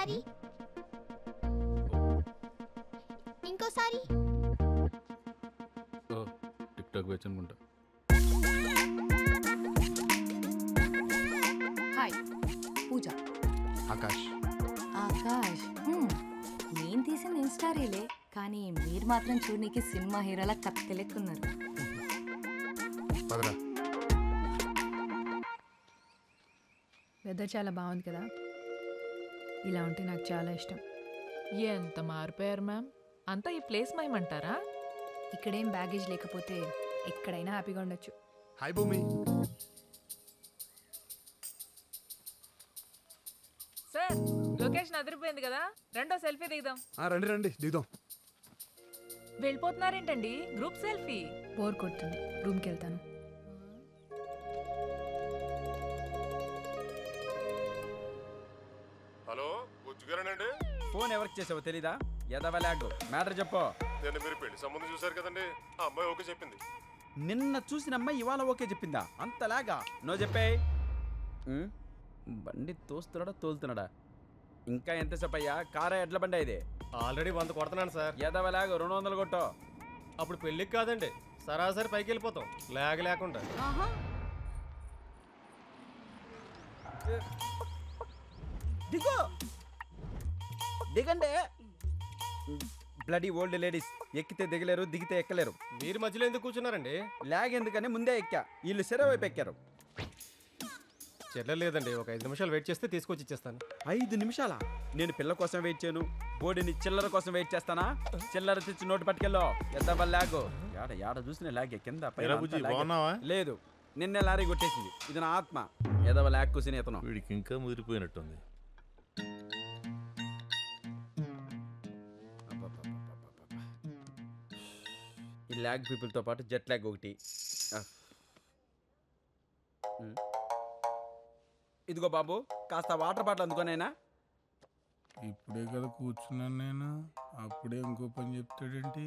ఇంకోసారి ఇంకోసారి. Tick talk వచ్చి అనుకుంటా. హాయ్ పూజ. ఆకాష్. ఆకాష్ నేను తీసిన ఇన్స్టా రీలే, కానీ మీరు మాత్రం చూడనీకి సినిమా హీరోలా కత్తిలెక్కున్నారు. వెదర్ చాలా బాగుంది కదా, ఇలా ఉంటే నాకు చాలా ఇష్టం. ఎంత మారిపోయారు మ్యామ్, అంతా ఈ ప్లేస్ మైమంటారా? ఇక్కడేం బ్యాగేజ్ లేకపోతే ఎక్కడైనా హ్యాపీగా ఉండొచ్చు. హాయ్ భూమి. సార్ లొకేషన్ అదిరిపోయింది కదా, రెండో సెల్ఫీ దిగుదాం. రండి రండి దిగుదాం. వెళ్ళిపోతున్నారేంటండి, గ్రూప్ సెల్ఫీ? బోర్ కొడుతుంది, రూమ్కి వెళ్తాను. హలో బుజ్జుగారేనండి? ఫోన్ ఎవరికి చేసావో తెలీదా? ఎదవలాగు మ్యాటర్ చెప్పు. నేను మీరు పెళ్లి సంబంధం చూసారు కదండి, ఆ అమ్మాయి ఓకే చెప్పింది. నిన్న చూసిన అమ్మాయి ఇవాళ ఓకే చెప్పిందా? అంతలాగా నో చెప్పే. బండి తోస్తున్నాడా తోలుతున్నాడా? ఇంకా ఎంతసేపు అయ్యా? కారా ఎడ్ల బండి ఇది ఆల్రెడీ 100 కొడుతున్నాను సార్. ఎదవలాగు 200 కొట్టో. అప్పుడు పెళ్ళికి కాదండి, సరాసరి పైకి వెళ్ళిపోతాం లేకుండా. దిగో దిగండి. బ్లడీ ఓల్డ్ లేడీస్ ఎక్కితే దిగలేరు, దిగితే ఎక్కలేరు. మీరు మధ్యలో ఎందుకు కూర్చున్నారండి? లాగ్ ఎందుకని ముందే ఎక్కా, వీళ్ళు సెర వైపు ఎక్కారు. చెల్లలేదండి, ఒక 5 నిమిషాలు వెయిట్ చేస్తే తీసుకొచ్చి ఇచ్చేస్తాను. 5 నిమిషాలా? నేను పిల్ల కోసం వెయిట్ చేయను, బోడిని చిల్లర కోసం వెయిట్ చేస్తానా? చిల్లర తెచ్చి నోటు పట్టుకెళ్ళో. ఎద్దవ లాగు. యాడ చూసిన లాగే కింద లేదు. నిన్నే లారీ కొట్టేసింది. ఇది నా ఆత్మ. ఎదవ లాగ్ కూసిన ఇతను. వీడికి ఇంకా ముదిరిపోయినట్టుంది. ఈ లాగ్ పీపుల్తో పాటు జెట్ లాగ్ ఒకటి. ఇదిగో బాబు, కాస్త వాటర్ బాటిల్ అందుకోనైనా. ఇప్పుడే కదా కూర్చున్నాను నేను, అప్పుడే ఇంకో పని చెప్తాడేంటి?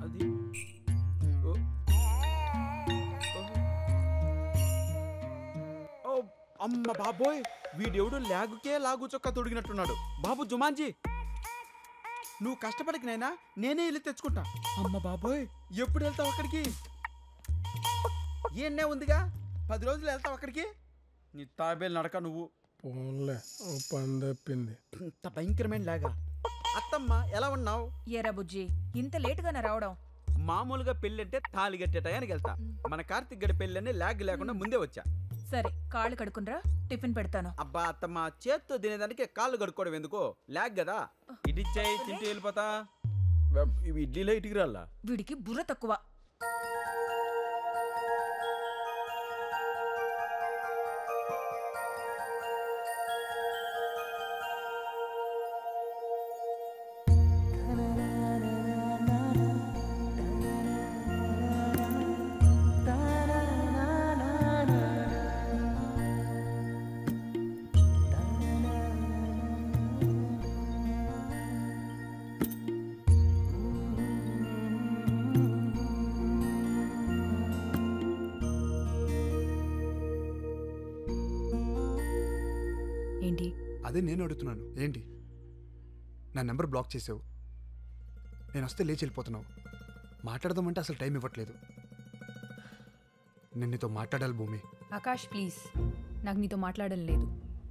అది అమ్మ బాబోయ్, వీడెవడు లాగుకే లాగు చొక్కా తొడిగినట్టున్నాడు. బాబు జుమాన్జీ, నువ్వు కష్టపడకనైనా నేనే వెళ్ళి తెచ్చుకుంటా. అమ్మ బాబోయ్, ఎప్పుడు వెళ్తావు అక్కడికి? ఏనే ఉందిగా, 10 రోజులు వెళ్తావు అక్కడికి. నీ తాబేలు నడక నువ్వు. పోన్లే, ఓ పని తప్పింది. ఇంత భయంకరమైన లాగా. అత్తమ్మ ఎలా ఉన్నావు? ఏరా బుజ్జి, ఇంత లేటుగానే రావడం? మామూలుగా పెళ్ళి అంటే తాళి కట్టే టయానికి వెళ్తా. మన కార్తిక్ గడి పెళ్ళి అని లాగ్ లేకుండా ముందే వచ్చా. సరే కాళ్ళు కడుకునరా, టిఫిన్ పెడతాను. అబ్బా అత్తమ్మ, చేత్తో తినేదానికి కాళ్ళు కడుక్కోవడం ఎందుకో? లాగ్ కదా. ఇడిచ్చాయి తింటూ వెళ్ళిపోతా. ఇవి ఇడ్లీలో ఇటుకి రాళ్ళ. వీడికి బుర్ర తక్కువ. ఏంటి? అదే నేను అడుగుతున్నాను, ఏంటి నా నెంబర్ బ్లాక్ చేసావు? నేను వస్తే లేచి వెళ్ళిపోతున్నావు. మాట్లాడదామంటే అసలు టైం ఇవ్వట్లేదు. నేను నీతో మాట్లాడాలి భూమి. ఆకాష్ ప్లీజ్, నాకు నీతో మాట్లాడడం లేదు.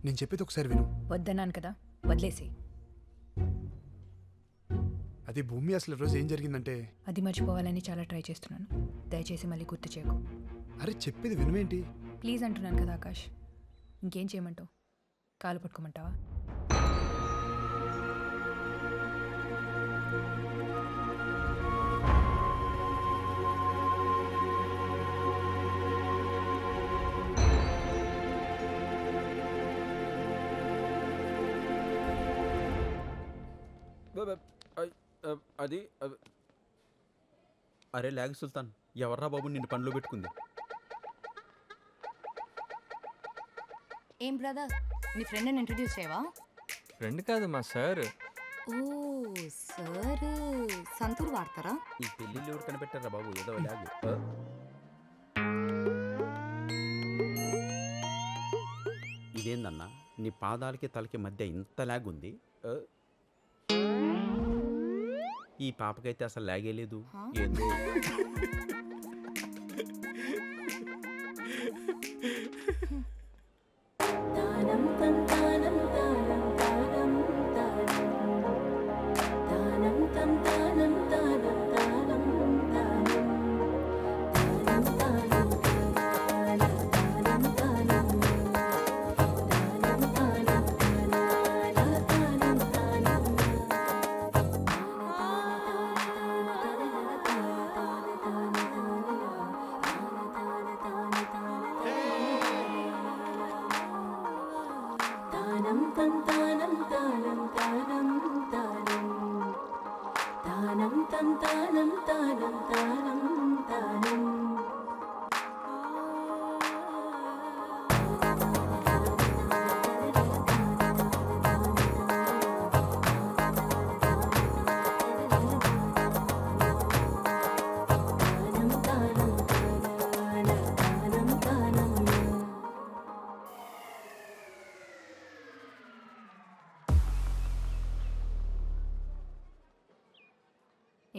నేను చెప్పేది ఒకసారి విను. వద్దన్నాను కదా, వదిలేసి. అది భూమి, అసలు రోజు ఏం జరిగిందంటే అది మర్చిపోవాలని చాలా ట్రై చేస్తున్నాను. దయచేసి మళ్ళీ గుర్తు చేయకు. అరే చెప్పేది వినువేంటి? ప్లీజ్ అంటున్నాను కదా ఆకాష్. ఇంకేం చేయమంటావు? కాలు పట్టుకోమంటావా? అది అరే లాగ్ సుల్తాన్, ఎవర్రా బాబు నిన్ను పనిలో పెట్టుకుంది? ఏం బ్రదర్, నీ ఫ్రెండ్ని ఇంట్రడ్యూస్ చేయవా? ఫ్రెండ్ కాదు, మా సార్. ఓ సార్, సంతూర్ వాడతారా? ఈ పెళ్ళిళ్ళు ఎవరు కనిపెట్టారా బాబు? ఏదో లాగ్. ఇదేందన్నా నీ పాదాలకి తలకి మధ్య ఇంత ల్యాగ్ ఉంది ఈ పాపకైతే అసలు ల్యాగే లేదు ఏందో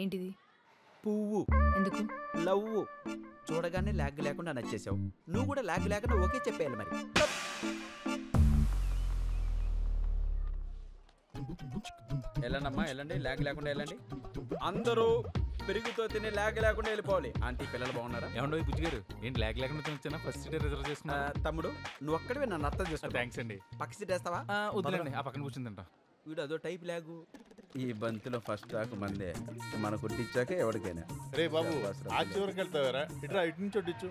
ఏంటిది? పువ్వు. ఎందుకు? లవ్. చూడగానే ల్యాగ్ లేకుండా నచ్చేసావు. నువ్వు కూడా ల్యాగ్ లేకుండా ఓకే చెప్పేయాలి మరి. వెళ్ళండమ్మా వెళ్ళండి, ల్యాగ్ లేకుండా వెళ్ళండి. అందరూ పెరుగుతో తిని ల్యాగ్ లేకుండా వెళ్ళిపోవాలి. ఆంటీ పిల్లలు బాగున్నారా? ఏమండో బుజ్జి గారు, ఏంటి ల్యాగ్ లేకుండా తినొచ్చానా? ఫస్ట్ సీట్ రిజర్వ్ చేసుకున్నా. తమ్ముడు నువ్వు ఒక్కడివే నన్ను అర్థం చేసుకో. థ్యాంక్స్ అండి. పక్క సీట్ వేస్తావా? వద్దులేండి, ఆ పక్కన కూర్చుందంట. వీడు అదో టైప్ ల్యాగు. ఈ బంతిలో ఫస్ట్ టాక్ మందే, మన కొట్టించాక ఎవరికైనా. రే బాబు, ఆ చివరికి వెళ్తావారా? ఇట్లా ఇటు నుంచి వడ్డించు.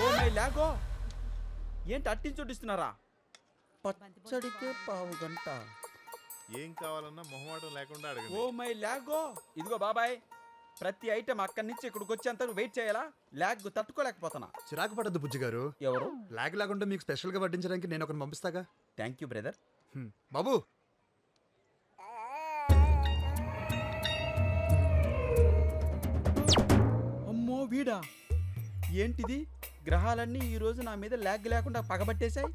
ఓ మై ల్యాగో, ఏంటి అట్టించి వడ్డిస్తున్నారా? పచ్చడికే పావు గంట. ఏం కావాలన్నా మొహమాటం లేకుండా అడగండి. ఓ మై ల్యాగో. ఇదిగో బాబాయ్, ప్రతి ఐటమ్ అక్కడి నుంచి ఇక్కడికి వచ్చేంత వెయిట్ చేయాలా? ల్యాగ్ తట్టుకోలేకపోతున్నా. చిరాకు పడద్దు బుజ్జి గారు. ఎవరు? ల్యాగ్ లేకుండా మీకు స్పెషల్గా వడ్డించడానికి నేను ఒకరిని పంపిస్తాగా. Thank you brother. బాబు, అమ్మో వీడా, ఏంటిది? గ్రహాలన్నీ ఈ రోజు నా మీద ల్యాగ్ లేకుండా పగబట్టేశాయి.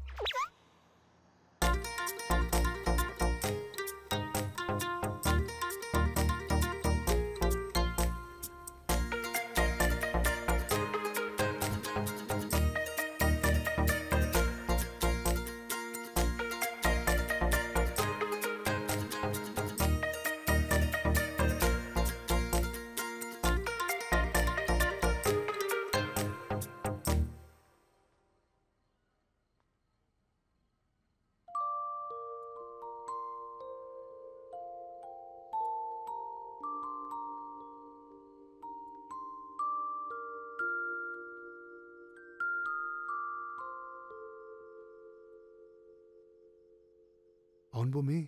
అవును భూమి,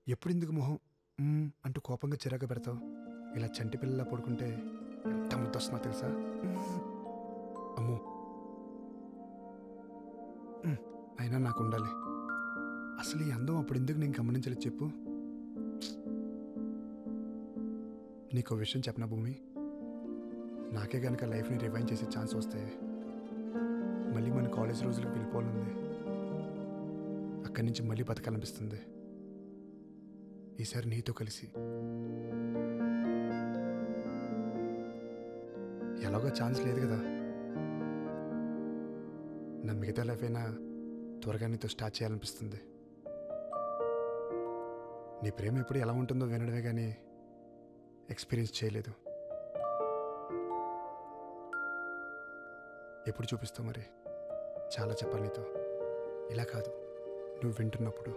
ఎప్పుడు ఇందుకు మొహం అంటూ కోపంగా చిరాకు పెడతావు? ఇలా చంటి పిల్లలా పడుకుంటే ఎంత ముద్దొస్తున్నా తెలుసా? అమ్మో, అయినా నాకు ఉండాలి. అసలు ఈ అందం అప్పుడు ఎందుకు నేను గమనించలేదు చెప్పు? నీకు విషయం చెప్పనా భూమి, నాకే కనుక లైఫ్ని రివైండ్ చేసే ఛాన్స్ వస్తే మళ్ళీ మన కాలేజ్ రోజులకు వెళ్ళిపోవాలంది. అక్కడి నుంచి మళ్ళీ బతకాలనిపిస్తుంది. ఈసారి నీతో కలిసి. ఎలాగో ఛాన్స్ లేదు కదా, నా మిగతా లైఫ్ అయినా త్వరగా నీతో స్టార్ట్ చేయాలనిపిస్తుంది. నీ ప్రేమ ఎప్పుడు ఎలా ఉంటుందో వినడమే కానీ ఎక్స్పీరియన్స్ చేయలేదు. ఎప్పుడు చూపిస్తావు మరి? చాలా చెప్పాలి నీతో. ఇలా కాదు, నువ్వు వింటున్నప్పుడు,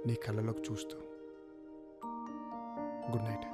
నీ కళ్ళలోకి చూస్తూ. Good night.